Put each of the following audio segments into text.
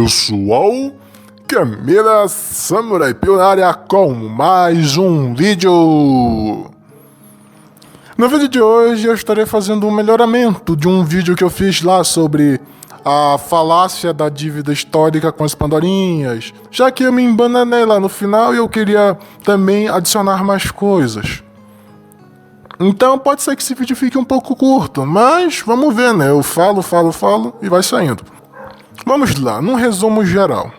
pessoal, Camila Samurai Pionária com mais um vídeo. No vídeo de hoje eu estarei fazendo um melhoramento de um vídeo que eu fiz lá sobre a falácia da dívida histórica com as Pandorinhas, já que eu me embananei lá no final e eu queria também adicionar mais coisas. Então pode ser que esse vídeo fique um pouco curto, mas vamos ver, né? Eu falo e vai saindo. Vamos lá, num resumo geral.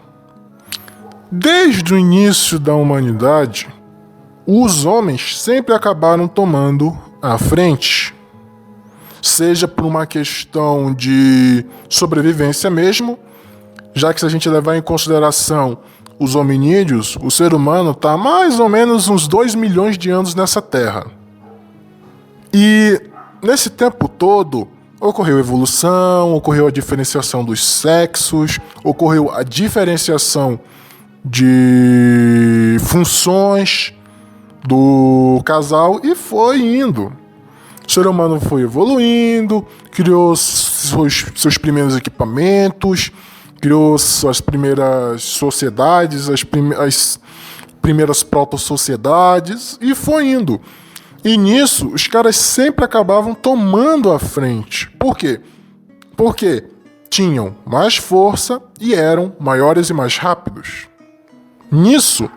Desde o início da humanidade, os homens sempre acabaram tomando a frente. Seja por uma questão de sobrevivência mesmo, já que se a gente levar em consideração os hominídeos, o ser humano está mais ou menos uns 2 milhões de anos nessa Terra. E nesse tempo todo, ocorreu evolução, ocorreu a diferenciação dos sexos, ocorreu a diferenciação de funções do casal e foi indo. O ser humano foi evoluindo, criou seus primeiros equipamentos, criou suas primeiras sociedades, as primeiras proto-sociedades e foi indo. E nisso, os caras sempre acabavam tomando a frente. Por quê? Porque tinham mais força e eram maiores e mais rápidos. Nisso,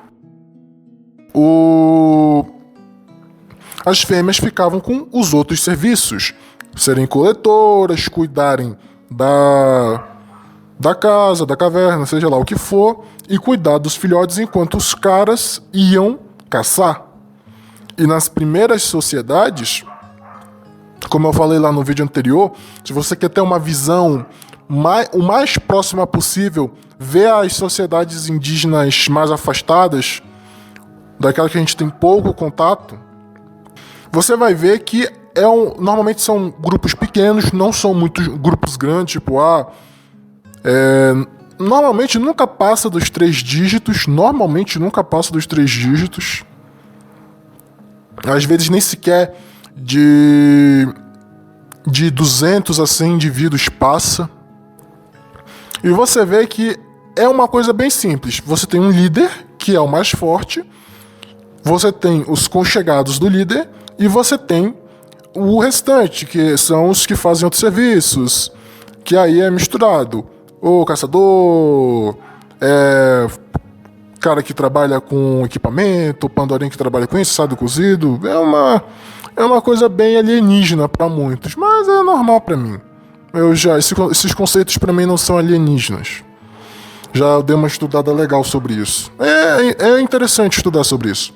as fêmeas ficavam com os outros serviços. Serem coletoras, cuidarem da casa, da caverna, seja lá o que for, e cuidar dos filhotes enquanto os caras iam caçar. E nas primeiras sociedades, como eu falei lá no vídeo anterior, se você quer ter uma visão o mais próxima possível, ver as sociedades indígenas mais afastadas, daquelas que a gente tem pouco contato, você vai ver que normalmente são grupos pequenos, não são muitos grupos grandes, tipo, normalmente nunca passa dos 3 dígitos, às vezes nem sequer de 200 a 100 indivíduos passa. E você vê que é uma coisa bem simples. Você tem um líder, que é o mais forte, você tem os conchegados do líder, e você tem o restante, que são os que fazem outros serviços, que aí é misturado. O caçador, cara que trabalha com equipamento, o pandorinho que trabalha com isso, sabe, cozido. É uma coisa bem alienígena para muitos, mas é normal para mim. Esses conceitos para mim não são alienígenas. Já dei uma estudada legal sobre isso. É interessante estudar sobre isso.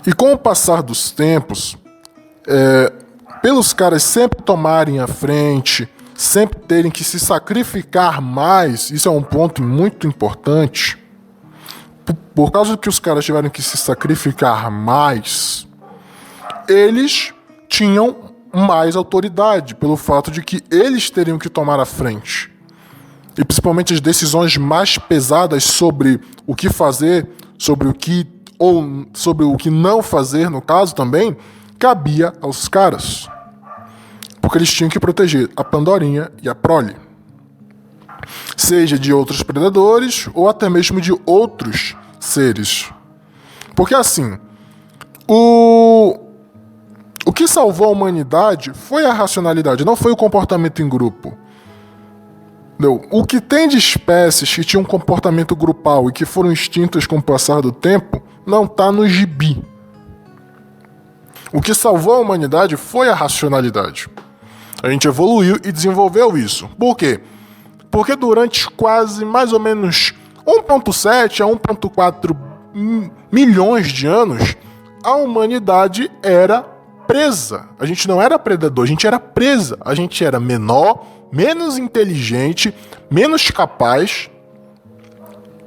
E com o passar dos tempos, pelos caras sempre tomarem a frente, sempre terem que se sacrificar mais, isso é um ponto muito importante. Por causa que os caras tiveram que se sacrificar mais, eles tinham mais autoridade, pelo fato de que eles teriam que tomar a frente. E principalmente as decisões mais pesadas sobre o que fazer, sobre o que não fazer, no caso também, cabia aos caras. Porque eles tinham que proteger a Pandorinha e a prole. Seja de outros predadores ou até mesmo de outros seres. Porque assim, o que salvou a humanidade foi a racionalidade, não foi o comportamento em grupo. Não. O que tem de espécies que tinham um comportamento grupal e que foram extintas com o passar do tempo, não está no gibi. O que salvou a humanidade foi a racionalidade. A gente evoluiu e desenvolveu isso. Por quê? Porque durante quase mais ou menos 1,7 a 1,4 milhões de anos, a humanidade era presa. A gente não era predador, a gente era presa. A gente era menor, menos inteligente, menos capaz,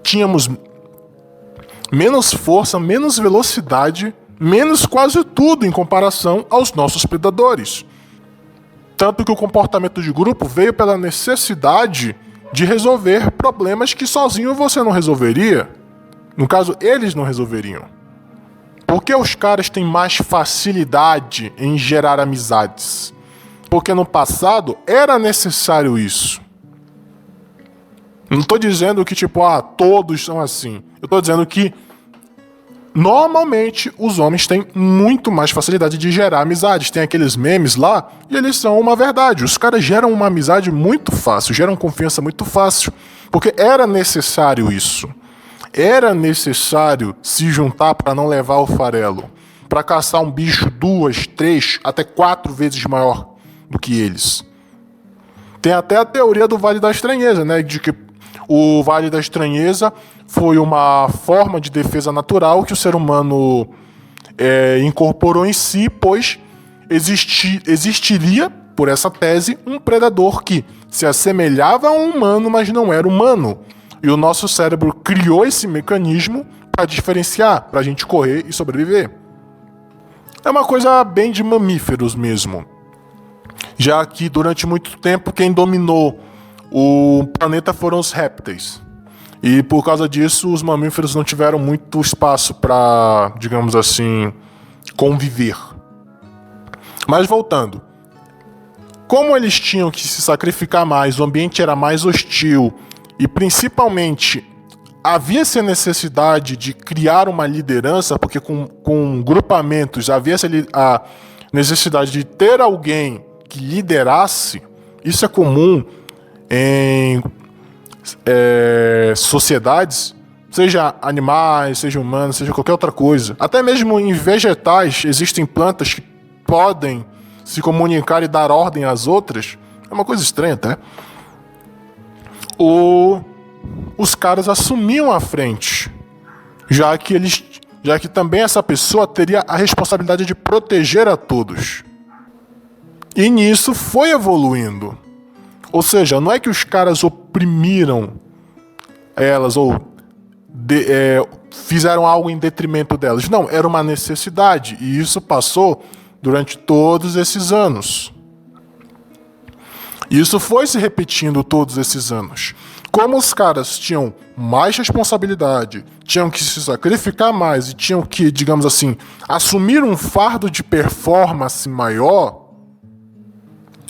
tínhamos menos força, menos velocidade, menos quase tudo em comparação aos nossos predadores. Tanto que o comportamento de grupo veio pela necessidade de resolver problemas que sozinho você não resolveria. No caso, eles não resolveriam. Porque os caras têm mais facilidade em gerar amizades? Porque no passado era necessário isso. Não tô dizendo que, tipo, todos são assim. Eu tô dizendo que, normalmente, os homens têm muito mais facilidade de gerar amizades. Tem aqueles memes lá, e eles são uma verdade. Os caras geram uma amizade muito fácil, geram confiança muito fácil. Porque era necessário isso. Era necessário se juntar para não levar o farelo. Para caçar um bicho 2, 3, até 4 vezes maior do que eles. Tem até a teoria do Vale da Estranheza, né? De que o Vale da Estranheza foi uma forma de defesa natural que o ser humano incorporou em si, pois existiria, por essa tese, um predador que se assemelhava a um humano, mas não era humano. E o nosso cérebro criou esse mecanismo para diferenciar, para a gente correr e sobreviver. É uma coisa bem de mamíferos mesmo. Já que durante muito tempo quem dominou o planeta foram os répteis. E por causa disso os mamíferos não tiveram muito espaço para, digamos assim, conviver. Mas voltando. Como eles tinham que se sacrificar mais, o ambiente era mais hostil e principalmente havia essa necessidade de criar uma liderança, porque com grupamentos havia a necessidade de ter alguém que liderasse. Isso é comum em sociedades, seja animais, seja humanos, seja qualquer outra coisa. Até mesmo em vegetais existem plantas que podem se comunicar e dar ordem às outras. É uma coisa estranha até. Os caras assumiam a frente, já que também essa pessoa teria a responsabilidade de proteger a todos. E nisso foi evoluindo. Ou seja, não é que os caras oprimiram elas ou fizeram algo em detrimento delas. Não, era uma necessidade. E isso passou durante todos esses anos. Isso foi se repetindo todos esses anos. Como os caras tinham mais responsabilidade, tinham que se sacrificar mais e tinham que, digamos assim, assumir um fardo de performance maior,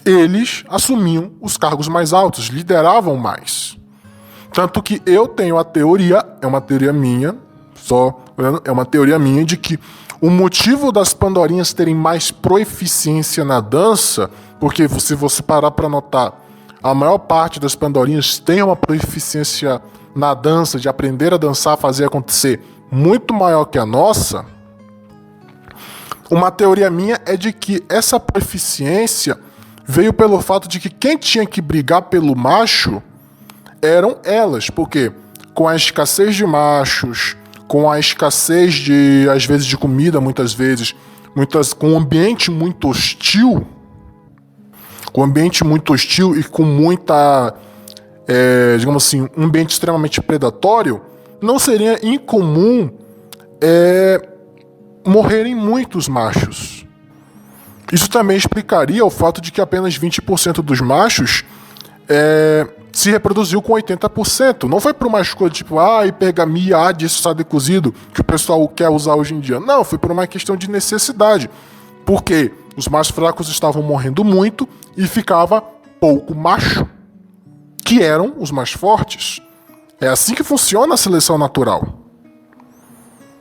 eles assumiam os cargos mais altos, lideravam mais. Tanto que eu tenho a teoria, é uma teoria minha, de que o motivo das Pandorinhas terem mais proeficiência na dança, porque se você parar para notar, a maior parte das Pandorinhas tem uma proeficiência na dança, de aprender a dançar, fazer acontecer, muito maior que a nossa. Uma teoria minha é de que essa proeficiência veio pelo fato de que quem tinha que brigar pelo macho eram elas, porque com a escassez de machos, com a escassez de, às vezes, de comida, muitas vezes, com um ambiente muito hostil, e com muita, digamos assim, um ambiente extremamente predatório, não seria incomum morrerem muitos machos. Isso também explicaria o fato de que apenas 20% dos machos se reproduziu com 80%. Não foi por uma escolha tipo, hipergamia, disso sabe cozido, que o pessoal quer usar hoje em dia. Não, foi por uma questão de necessidade. Porque os mais fracos estavam morrendo muito e ficava pouco macho, que eram os mais fortes. É assim que funciona a seleção natural.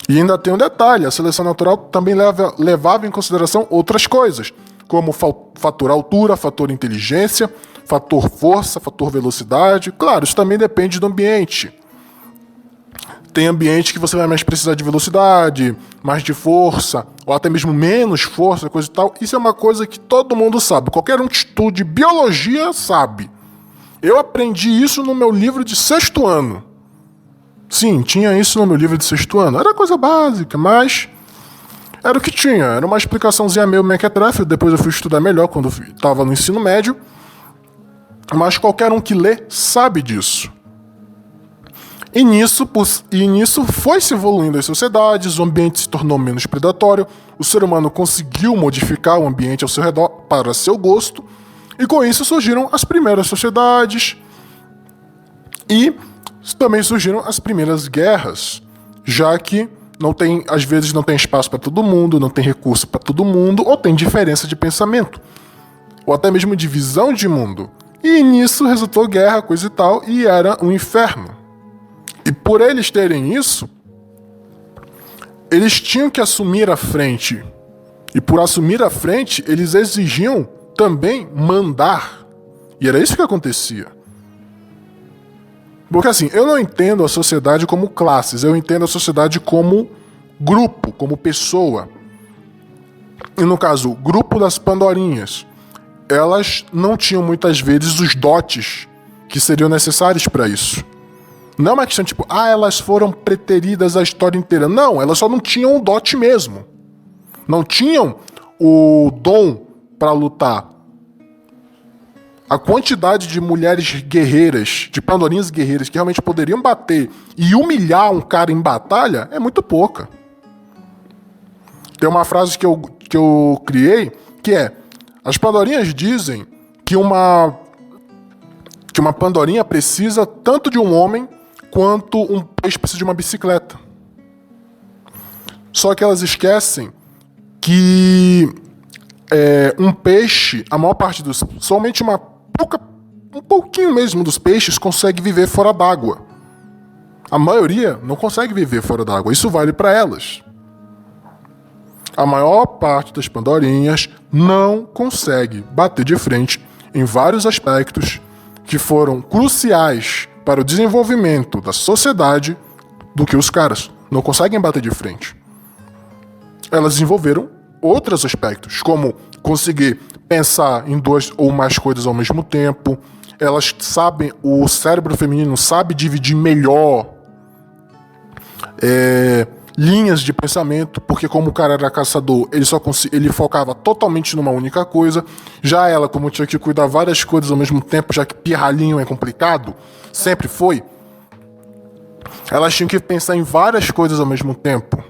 E ainda tem um detalhe, a seleção natural também levava em consideração outras coisas, como fator altura, fator inteligência, fator força, fator velocidade. Claro, isso também depende do ambiente. Tem ambiente que você vai mais precisar de velocidade, mais de força, ou até mesmo menos força, coisa e tal. Isso é uma coisa que todo mundo sabe. Qualquer um que estude biologia sabe. Eu aprendi isso no meu livro de 6º ano. Sim, tinha isso no meu livro de 6º ano. Era coisa básica, mas era o que tinha. Era uma explicaçãozinha meio mequetrefe. Depois eu fui estudar melhor quando estava no ensino médio. Mas qualquer um que lê sabe disso. E nisso foi se evoluindo as sociedades, o ambiente se tornou menos predatório, o ser humano conseguiu modificar o ambiente ao seu redor para seu gosto, e com isso surgiram as primeiras sociedades e também surgiram as primeiras guerras, já que às vezes não tem espaço para todo mundo, não tem recurso para todo mundo, ou tem diferença de pensamento, ou até mesmo de visão de mundo. E nisso resultou guerra, coisa e tal, e era um inferno. E por eles terem isso, eles tinham que assumir a frente. E por assumir a frente, eles exigiam também mandar. E era isso que acontecia. Porque assim, eu não entendo a sociedade como classes, eu entendo a sociedade como grupo, como pessoa. E no caso, o grupo das Pandorinhas, elas não tinham muitas vezes os dotes que seriam necessários para isso. Não é uma questão tipo, elas foram preteridas a história inteira. Não, elas só não tinham o dote mesmo. Não tinham o dom para lutar. A quantidade de mulheres guerreiras, de pandorinhas guerreiras que realmente poderiam bater e humilhar um cara em batalha é muito pouca. Tem uma frase que eu criei que é: as pandorinhas dizem que uma pandorinha precisa tanto de um homem quanto um peixe precisa de uma bicicleta. Só que elas esquecem que um peixe, a maior parte dos... somente um pouquinho mesmo dos peixes consegue viver fora d'água. A maioria não consegue viver fora d'água. Isso vale para elas. A maior parte das pandorinhas não consegue bater de frente em vários aspectos que foram cruciais para o desenvolvimento da sociedade do que os caras. Não conseguem bater de frente. Elas desenvolveram outros aspectos, como conseguir pensar em duas ou mais coisas ao mesmo tempo. Elas sabem, o cérebro feminino sabe dividir melhor linhas de pensamento, porque como o cara era caçador, ele focava totalmente numa única coisa. Já ela, como tinha que cuidar várias coisas ao mesmo tempo, já que pirralhinho é complicado, sempre foi, elas tinham que pensar em várias coisas ao mesmo tempo.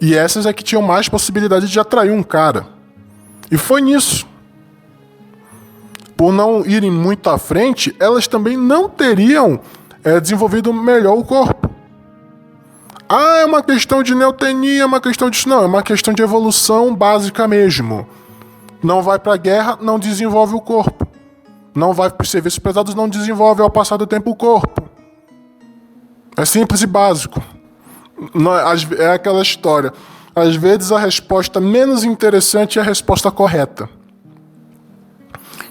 E essas é que tinham mais possibilidade de atrair um cara. E foi nisso. Por não irem muito à frente, elas também não teriam desenvolvido melhor o corpo. É uma questão de neotenia, é uma questão disso. Não, é uma questão de evolução básica mesmo. Não vai pra guerra, não desenvolve o corpo. Não vai pros serviços pesados, não desenvolve ao passar do tempo o corpo. É simples e básico. É aquela história. Às vezes a resposta menos interessante é a resposta correta.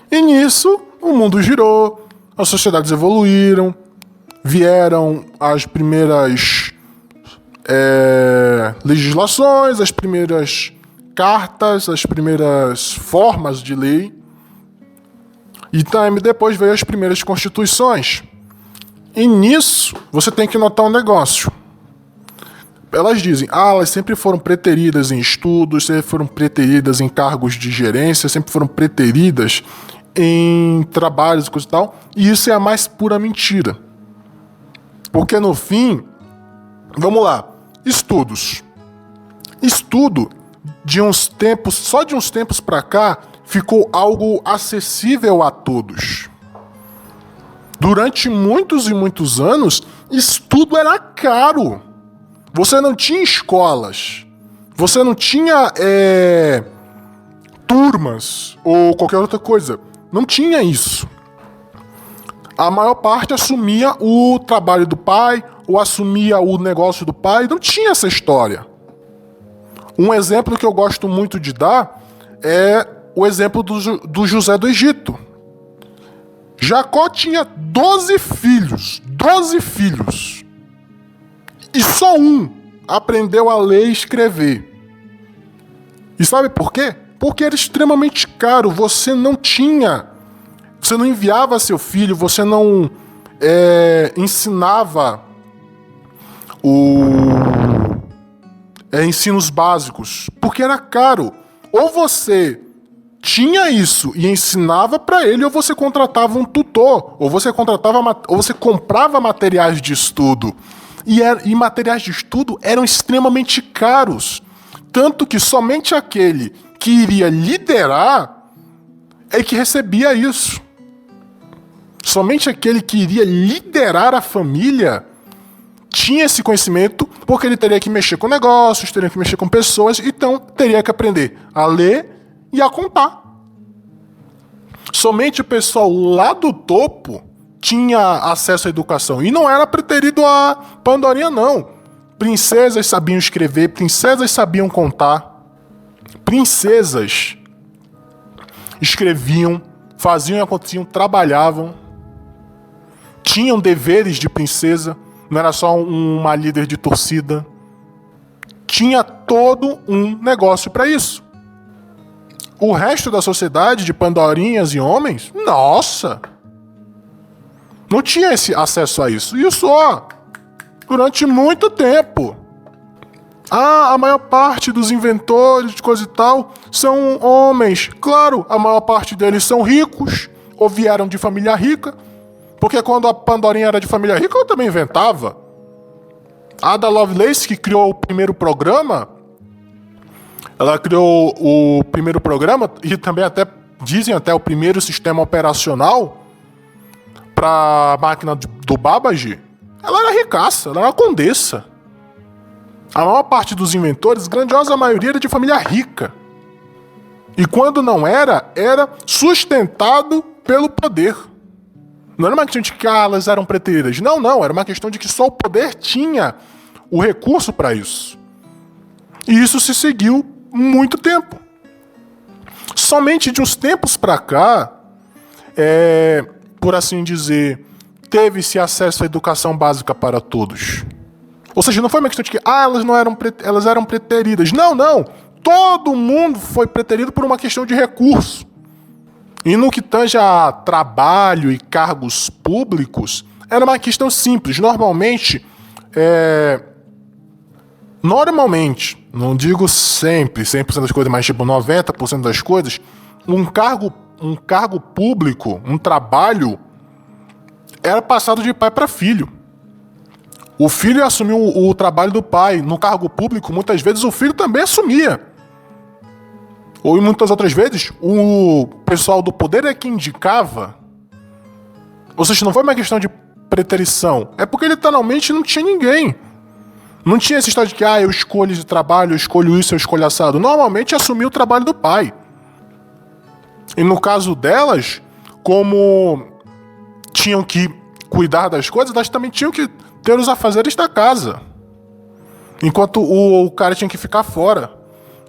E nisso, o mundo girou, as sociedades evoluíram, vieram as primeiras legislações, as primeiras cartas, as primeiras formas de lei. E também depois veio as primeiras constituições. E nisso, você tem que notar um negócio. Elas dizem, elas sempre foram preteridas em estudos, sempre foram preteridas em cargos de gerência, sempre foram preteridas em trabalhos e coisa e tal. E isso é a mais pura mentira. Porque no fim, vamos lá, estudos. Estudo, de uns tempos, só de uns tempos pra cá, ficou algo acessível a todos. Durante muitos e muitos anos, estudo era caro. Você não tinha escolas, você não tinha turmas ou qualquer outra coisa. Não tinha isso. A maior parte assumia o trabalho do pai ou assumia o negócio do pai. Não tinha essa história. Um exemplo que eu gosto muito de dar é o exemplo do José do Egito. Jacó tinha 12 filhos. 12 filhos. E só um aprendeu a ler e escrever. E sabe por quê? Porque era extremamente caro. Você não enviava seu filho, você não ensinava ensinos básicos, porque era caro. Ou você tinha isso e ensinava para ele, ou você contratava um tutor, ou você comprava materiais de estudo. E materiais de estudo eram extremamente caros. Tanto que somente aquele que iria liderar é que recebia isso. Somente aquele que iria liderar a família tinha esse conhecimento, porque ele teria que mexer com negócios, teria que mexer com pessoas, então teria que aprender a ler e a contar. Somente o pessoal lá do topo tinha acesso à educação. E não era preterido a Pandorinha, não. Princesas sabiam escrever, princesas sabiam contar. Princesas escreviam, faziam e aconteciam, trabalhavam. Tinham deveres de princesa. Não era só uma líder de torcida. Tinha todo um negócio para isso. O resto da sociedade de Pandorinhas e homens, nossa, não tinha esse acesso a isso. Isso, durante muito tempo. A maior parte dos inventores de coisa e tal são homens. Claro, a maior parte deles são ricos ou vieram de família rica. Porque quando a Pandorinha era de família rica, ela também inventava. A Ada Lovelace, que criou o primeiro programa, ela criou o primeiro programa e também dizem até o primeiro sistema operacional para a máquina do Babbage. Ela era ricaça, ela era condessa. A maior parte dos inventores, grandiosa maioria, era de família rica. E quando não era sustentado pelo poder. Não era uma questão de que elas eram preteridas. Não. Era uma questão de que só o poder tinha o recurso para isso. E isso se seguiu muito tempo. Somente de uns tempos para cá, por assim dizer, teve-se acesso à educação básica para todos. Ou seja, não foi uma questão de que elas eram preteridas. Não. Todo mundo foi preterido por uma questão de recurso. E no que tange a trabalho e cargos públicos, era uma questão simples. Normalmente, não digo sempre, 100% das coisas, mas tipo 90% das coisas, um cargo público, um trabalho, era passado de pai para filho. O filho assumiu o trabalho do pai. No cargo público, muitas vezes, o filho também assumia. Ou, muitas outras vezes, o pessoal do poder é que indicava. Ou seja, não foi uma questão de preterição. É porque literalmente não tinha ninguém. Não tinha essa história de que eu escolho esse trabalho, eu escolho isso, eu escolho assado. Normalmente assumia o trabalho do pai. E no caso delas, como tinham que cuidar das coisas, elas também tinham que ter os afazeres da casa. Enquanto o cara tinha que ficar fora.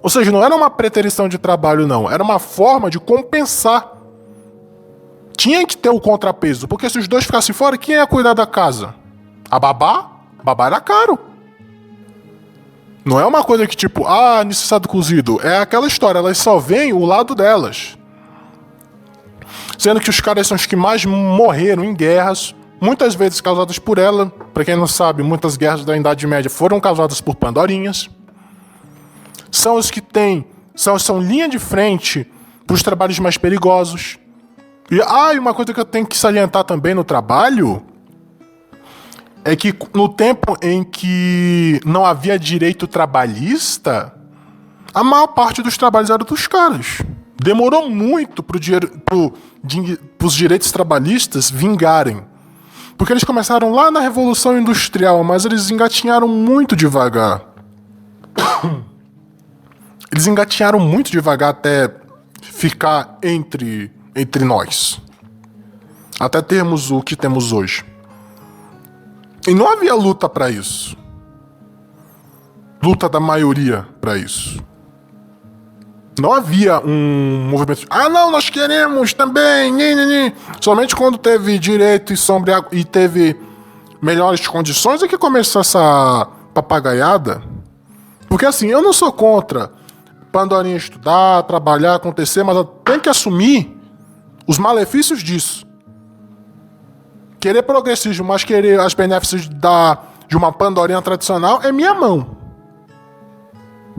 Ou seja, não era uma preterição de trabalho, não. Era uma forma de compensar. Tinha que ter o contrapeso, porque se os dois ficassem fora, quem ia cuidar da casa? A babá? A babá era caro. Não é uma coisa que tipo, necessário cozido. É aquela história, elas só veem o lado delas. Sendo que os caras são os que mais morreram em guerras, muitas vezes causadas por ela. Pra quem não sabe, muitas guerras da Idade Média foram causadas por Pandorinhas. São os que são linha de frente para os trabalhos mais perigosos. E uma coisa que eu tenho que salientar também no trabalho é que no tempo em que não havia direito trabalhista, a maior parte dos trabalhos era dos caras. Demorou muito para os direitos trabalhistas vingarem. Porque eles começaram lá na Revolução Industrial, mas eles engatinharam muito devagar. Eles engatinharam muito devagar até ficar entre nós. Até termos o que temos hoje. E não havia luta para isso. Luta da maioria para isso. Não havia um movimento de, não, nós queremos também. Somente quando teve direito e sombra e teve melhores condições é que começou essa papagaiada. Porque assim, eu não sou contra Pandorinha estudar, trabalhar, acontecer, mas ela tem que assumir os malefícios disso. Querer progressismo, mas querer as benefícios de uma Pandorinha tradicional é minha mão.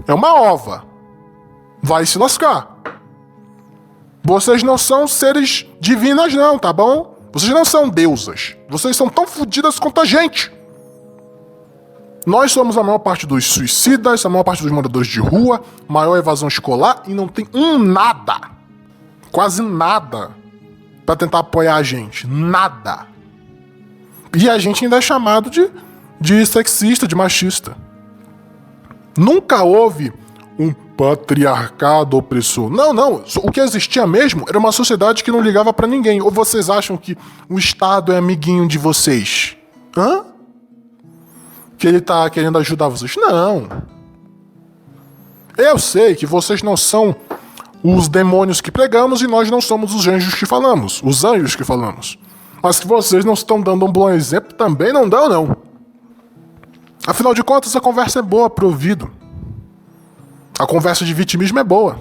É uma ova. Vai se lascar. Vocês não são seres divinas não, tá bom? Vocês não são deusas. Vocês são tão fodidas quanto a gente. Nós somos a maior parte dos suicidas, a maior parte dos moradores de rua, maior evasão escolar e não tem nada, quase nada, pra tentar apoiar a gente. Nada. E a gente ainda é chamado de sexista, de machista. Nunca houve um patriarcado opressor. Não, não. O que existia mesmo era uma sociedade que não ligava pra ninguém. Ou vocês acham que o Estado é amiguinho de vocês? Hã? Que ele tá querendo ajudar vocês? Não. Eu sei que vocês não são os demônios que pregamos e nós não somos os anjos que falamos. Os anjos que falamos. Mas que vocês não estão dando um bom exemplo também não dão, não. Afinal de contas, a conversa é boa pro ouvido. A conversa de vitimismo é boa.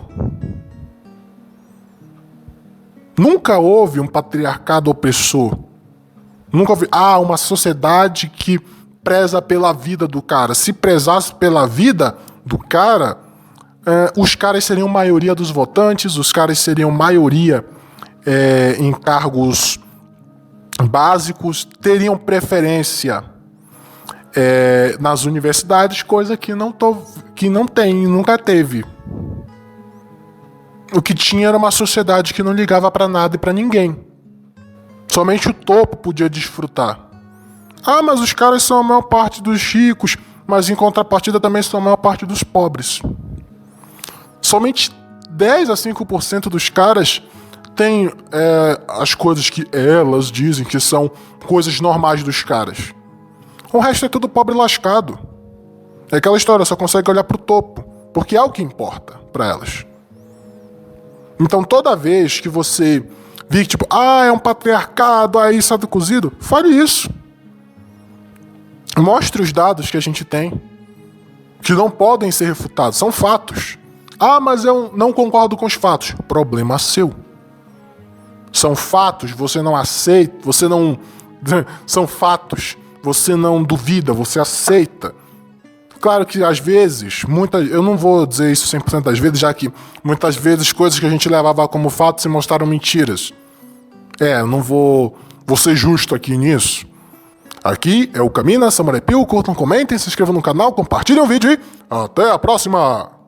Nunca houve um patriarcado opressor. Nunca houve... uma sociedade que preza pela vida do cara. Se prezasse pela vida do cara, os caras seriam maioria dos votantes, os caras seriam maioria em cargos básicos, teriam preferência nas universidades, coisa que não tem, nunca teve. O que tinha era uma sociedade que não ligava pra nada e pra ninguém. Somente o topo podia desfrutar. Mas os caras são a maior parte dos ricos, mas em contrapartida também são a maior parte dos pobres. Somente 10 a 5% dos caras têm as coisas que elas dizem que são coisas normais dos caras. O resto é tudo pobre lascado. É aquela história, só consegue olhar pro topo, porque é o que importa pra elas. Então toda vez que você vir tipo, é um patriarcado, aí sabe cozido, fale isso. Mostre os dados que a gente tem, que não podem ser refutados, são fatos. Mas eu não concordo com os fatos. Problema seu. São fatos, você não aceita, você não... São fatos, você não duvida, você aceita. Claro que às vezes, eu não vou dizer isso 100% das vezes, já que muitas vezes coisas que a gente levava como fatos se mostraram mentiras. Eu não vou ser justo aqui nisso. Aqui é o Camina Samurai Pio, curtam, comentem, se inscrevam no canal, compartilhem o vídeo e até a próxima!